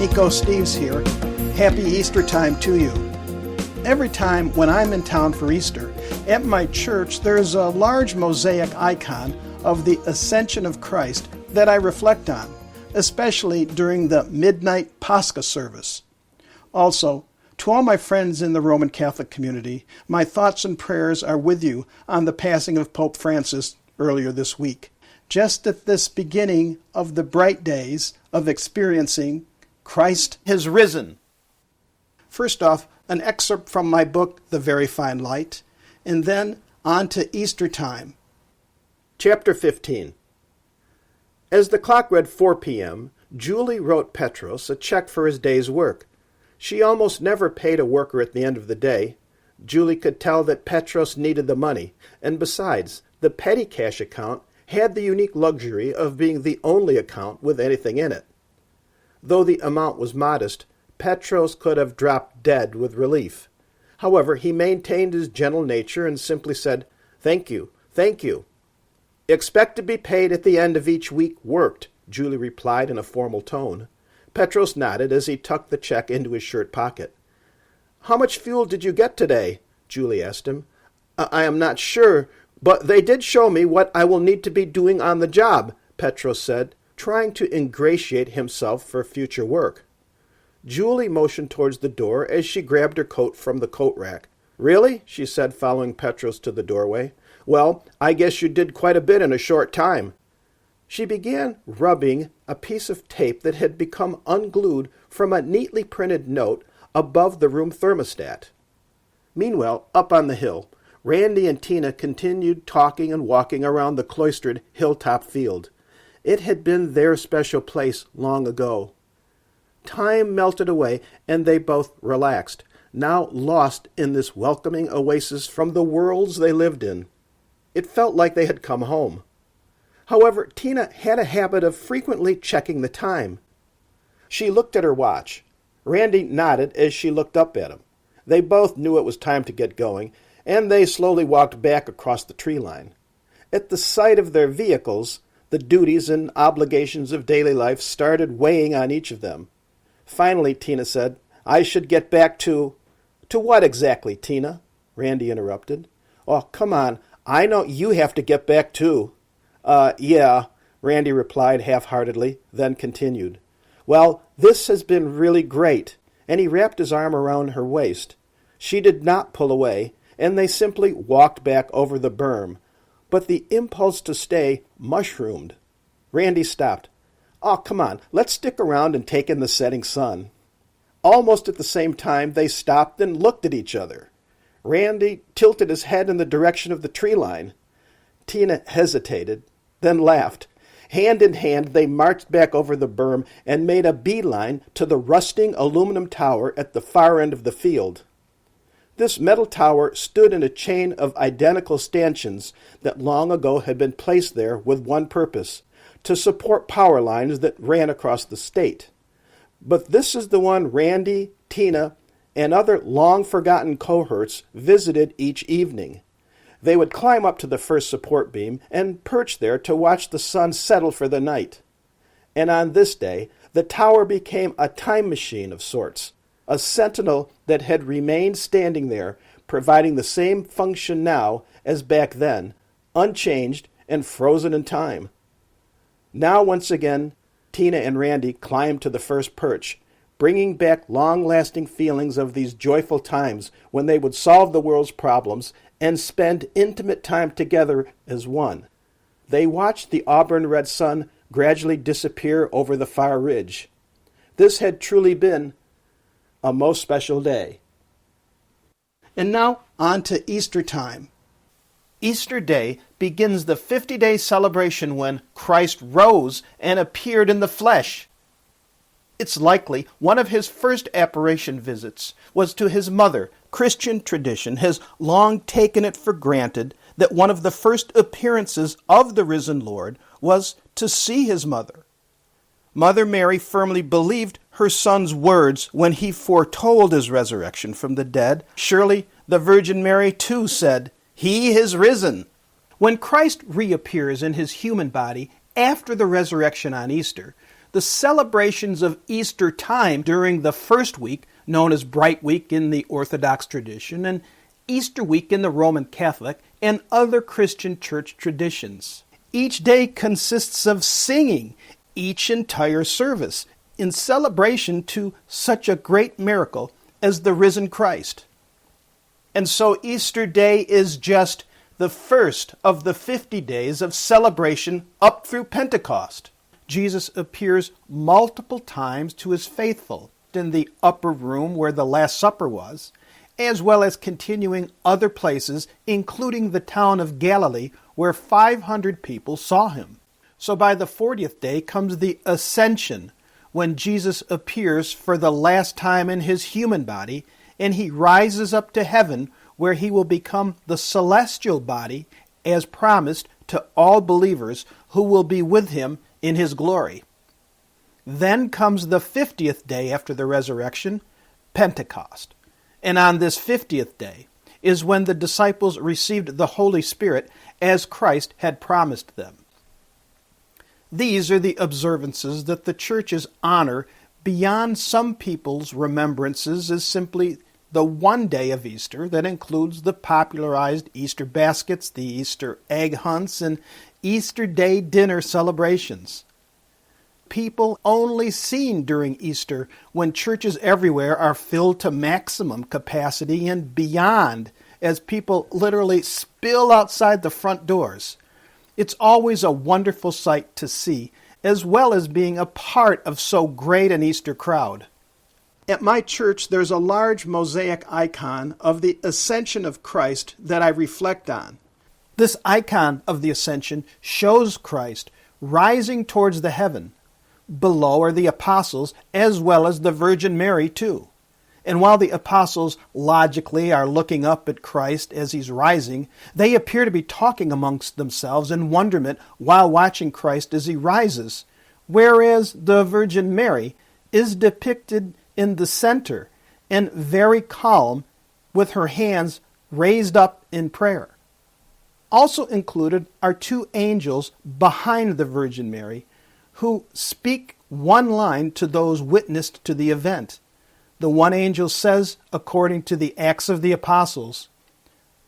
Nico Steves here. Happy Eastertime to you. Every time when I'm in town for Easter, at my church there's a large mosaic icon of the Ascension of Christ that I reflect on, especially during the midnight Pascha service. Also, to all my friends in the Roman Catholic community, my thoughts and prayers are with you on the passing of Pope Francis earlier this week. Just at this beginning of the bright days of experiencing Christ has risen. First off, an excerpt from my book, The Very Fine Light, and then on to Eastertime. Chapter 15. As the clock read 4 p.m., Julie wrote Petros a check for his day's work. She almost never paid a worker at the end of the day. Julie could tell that Petros needed the money, and besides, the petty cash account had the unique luxury of being the only account with anything in it. Though the amount was modest, Petros could have dropped dead with relief. However, he maintained his gentle nature and simply said, "Thank you, thank you." "Expect to be paid at the end of each week worked," Julie replied in a formal tone. Petros nodded as he tucked the check into his shirt pocket. "How much fuel did you get today?" Julie asked him. I am not sure, but they did show me what I will need to be doing on the job," Petros said, trying to ingratiate himself for future work. Julie motioned towards the door as she grabbed her coat from the coat rack. "Really?" she said, following Petros to the doorway. "Well, I guess you did quite a bit in a short time." She began rubbing a piece of tape that had become unglued from a neatly printed note above the room thermostat. Meanwhile, up on the hill, Randy and Tina continued talking and walking around the cloistered hilltop field. It had been their special place long ago. Time melted away, and they both relaxed, now lost in this welcoming oasis from the worlds they lived in. It felt like they had come home. However, Tina had a habit of frequently checking the time. She looked at her watch. Randy nodded as she looked up at him. They both knew it was time to get going, and they slowly walked back across the tree line. At the sight of their vehicles, the duties and obligations of daily life started weighing on each of them. Finally, Tina said, "I should get back to—" "To what exactly, Tina?" Randy interrupted. "Oh, come on. I know you have to get back too." Yeah, Randy replied half-heartedly, then continued. "Well, this has been really great," and he wrapped his arm around her waist. She did not pull away, and they simply walked back over the berm, but the impulse to stay mushroomed. Randy stopped. "Oh, come on, let's stick around and take in the setting sun." Almost at the same time, they stopped and looked at each other. Randy tilted his head in the direction of the tree line. Tina hesitated, then laughed. Hand in hand, they marched back over the berm and made a beeline to the rusting aluminum tower at the far end of the field. This metal tower stood in a chain of identical stanchions that long ago had been placed there with one purpose, to support power lines that ran across the state. But this is the one Randy, Tina, and other long-forgotten cohorts visited each evening. They would climb up to the first support beam and perch there to watch the sun settle for the night. And on this day, the tower became a time machine of sorts, a sentinel that had remained standing there, providing the same function now as back then, unchanged and frozen in time. Now, once again, Tina and Randy climbed to the first perch, bringing back long-lasting feelings of these joyful times when they would solve the world's problems and spend intimate time together as one. They watched the auburn-red sun gradually disappear over the far ridge. This had truly been a most special day. And now on to Eastertime. Easter Day begins the 50-day celebration when Christ rose and appeared in the flesh. It's likely one of his first apparition visits was to his mother. Christian tradition has long taken it for granted that one of the first appearances of the risen Lord was to see his mother. Mother Mary firmly believed her son's words when he foretold his resurrection from the dead. Surely the Virgin Mary too said, "He is risen." When Christ reappears in his human body after the resurrection on Easter, The celebrations of Eastertime during the first week, known as Bright Week in the Orthodox tradition, and Easter week in the Roman Catholic, and other Christian church traditions. Each day consists of singing each entire service in celebration to such a great miracle as the risen Christ. And so Easter Day is just the first of the 50 days of celebration up through Pentecost. Jesus appears multiple times to his faithful in the upper room where the Last Supper was, as well as continuing other places, including the town of Galilee, where 500 people saw him. So by the 40th day comes the Ascension, when Jesus appears for the last time in his human body, and he rises up to heaven, where he will become the celestial body, as promised to all believers who will be with him in his glory. Then comes the 50th day after the resurrection, Pentecost. And on this 50th day is when the disciples received the Holy Spirit as Christ had promised them. These are the observances that the churches honor beyond some people's remembrances as simply the one day of Easter that includes the popularized Easter baskets, the Easter egg hunts, and Easter Day dinner celebrations. People only seen during Easter when churches everywhere are filled to maximum capacity and beyond as people literally spill outside the front doors. It's always a wonderful sight to see, as well as being a part of so great an Easter crowd. At my church, there's a large mosaic icon of the Ascension of Christ that I reflect on. This icon of the Ascension shows Christ rising towards the heaven. Below are the apostles, as well as the Virgin Mary, too. And while the apostles logically are looking up at Christ as he's rising, they appear to be talking amongst themselves in wonderment while watching Christ as he rises, whereas the Virgin Mary is depicted in the center and very calm with her hands raised up in prayer. Also included are two angels behind the Virgin Mary who speak one line to those witnessed to the event. The one angel says, according to the Acts of the Apostles,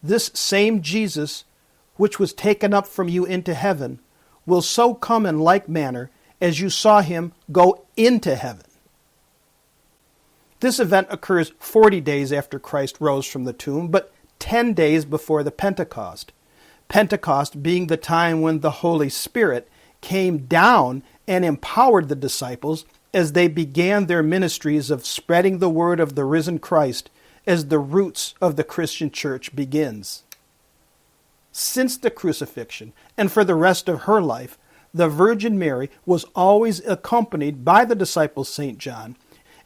"This same Jesus, which was taken up from you into heaven, will so come in like manner as you saw him go into heaven." This event occurs 40 days after Christ rose from the tomb, but 10 days before the Pentecost. Pentecost being the time when the Holy Spirit came down and empowered the disciples as they began their ministries of spreading the word of the risen Christ as the roots of the Christian church begins. Since the crucifixion, and for the rest of her life, the Virgin Mary was always accompanied by the disciple St. John,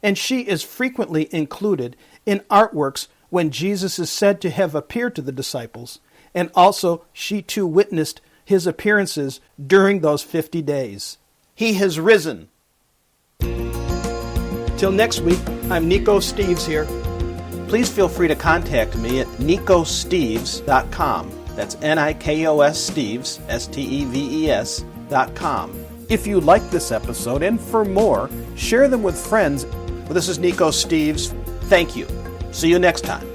and she is frequently included in artworks when Jesus is said to have appeared to the disciples, and also she too witnessed his appearances during those 50 days. He has risen. Till next week, I'm Nico Steves here. Please feel free to contact me at nicosteves.com. That's Nikos Steves, Steves.com. If you like this episode, and for more, share them with friends. Well, this is Nico Steves. Thank you. See you next time.